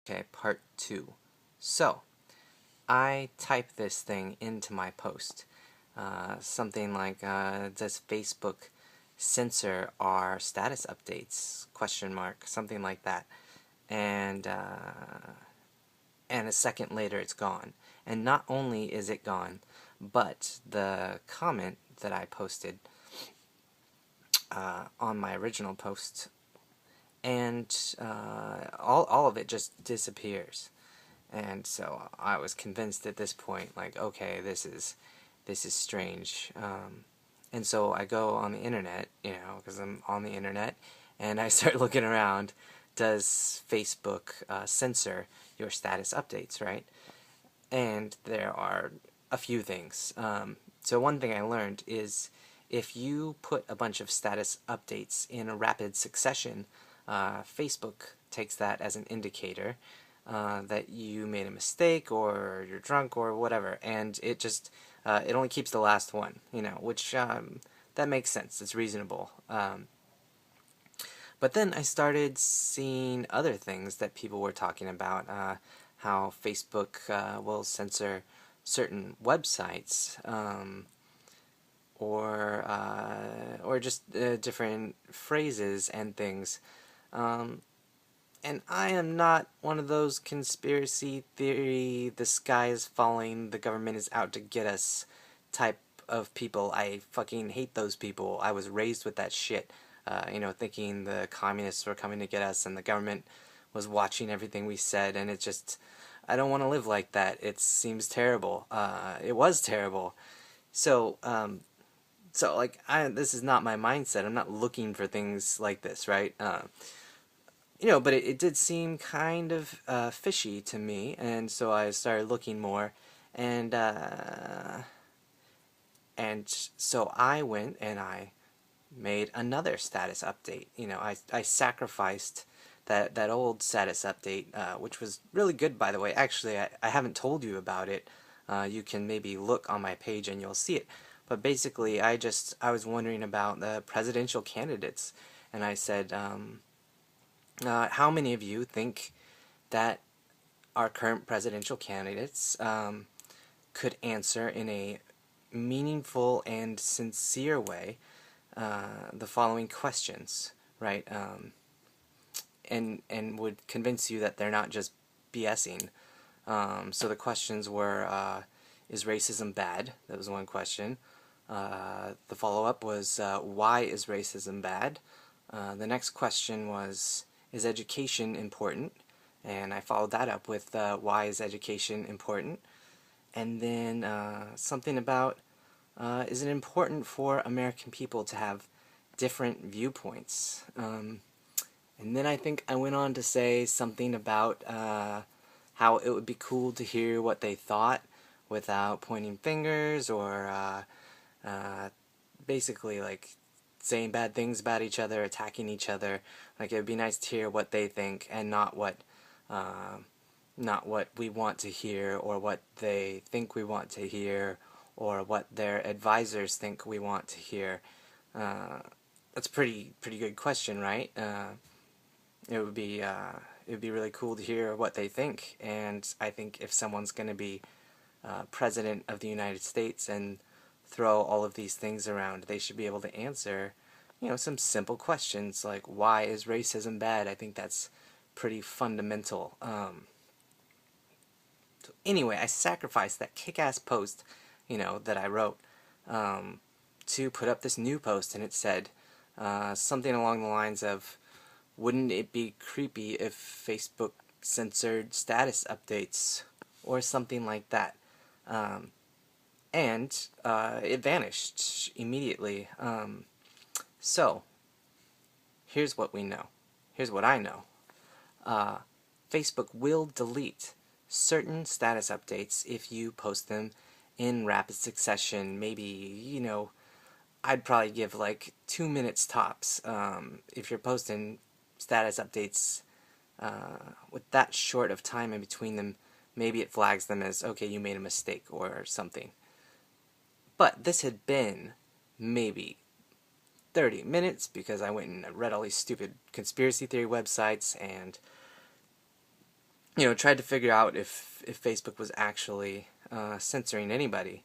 Okay, part 2. So, I type this thing into my post. Something like, does Facebook censor our status updates? Question mark, something like that. And a second later it's gone. And not only is it gone, but the comment that I posted on my original post, and all of it just disappears. And so I was convinced at this point, like, okay, this is strange. And so I go on the internet, because I'm on the internet, and I start looking around. Does Facebook censor your status updates, right? And there are a few things. So one thing I learned is if you put a bunch of status updates in a rapid succession, Facebook takes that as an indicator that you made a mistake or you're drunk or whatever, and it only keeps the last one, which that makes sense. It's reasonable. But then I started seeing other things that people were talking about, how Facebook will censor certain websites, or just different phrases and things. And I am not one of those conspiracy theory, the sky is falling, the government is out to get us type of people. I fucking hate those people. I was raised with that shit. Thinking the communists were coming to get us and the government was watching everything we said, and I don't want to live like that. It seems terrible. It was terrible. So, this is not my mindset. I'm not looking for things like this, right? But it did seem kind of fishy to me, and so I started looking more, and so I went and I made another status update. I sacrificed that old status update, which was really good, by the way. Actually, I haven't told you about it. You can maybe look on my page and you'll see it. But basically, I was wondering about the presidential candidates, and I said, how many of you think that our current presidential candidates could answer in a meaningful and sincere way the following questions, right? And would convince you that they're not just BSing. So the questions were, is racism bad? That was one question. The follow-up was, why is racism bad? The next question was, is education important? And I followed that up with, why is education important? And then something about, is it important for American people to have different viewpoints? And then I think I went on to say something about how it would be cool to hear what they thought without pointing fingers or basically like saying bad things about each other, attacking each other. Like, it would be nice to hear what they think and not what we want to hear or what they think we want to hear or what their advisors think we want to hear. That's a pretty good question, right? It would be really cool to hear what they think, and I think if someone's going to be president of the United States and throw all of these things around, they should be able to answer, some simple questions like, why is racism bad? I think that's pretty fundamental. So anyway, I sacrificed that kick-ass post, that I wrote, to put up this new post, and it said something along the lines of, wouldn't it be creepy if Facebook censored status updates, or something like that? And it vanished immediately. So, here's what we know. Here's what I know. Facebook will delete certain status updates if you post them in rapid succession. Maybe, I'd probably give like 2 minutes tops. If you're posting status updates with that short of time in between them, maybe it flags them as, okay, you made a mistake or something. But this had been maybe 30 minutes because I went and read all these stupid conspiracy theory websites, and tried to figure out if Facebook was actually censoring anybody.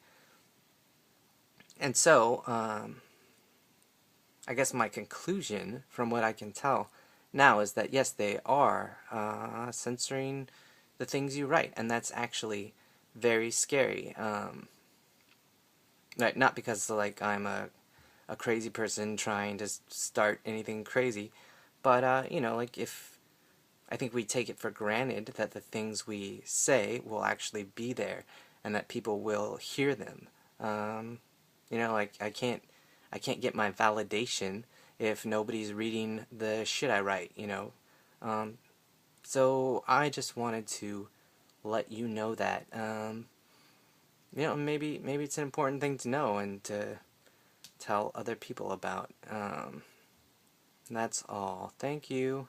And so, I guess my conclusion from what I can tell now is that yes, they are censoring the things you write, and that's actually very scary. Right, not because like I'm a crazy person trying to start anything crazy, but like if I think we take it for granted that the things we say will actually be there and that people will hear them. Like I can't get my validation if nobody's reading the shit I write. So I just wanted to let you know that maybe it's an important thing to know and to tell other people about. That's all. Thank you.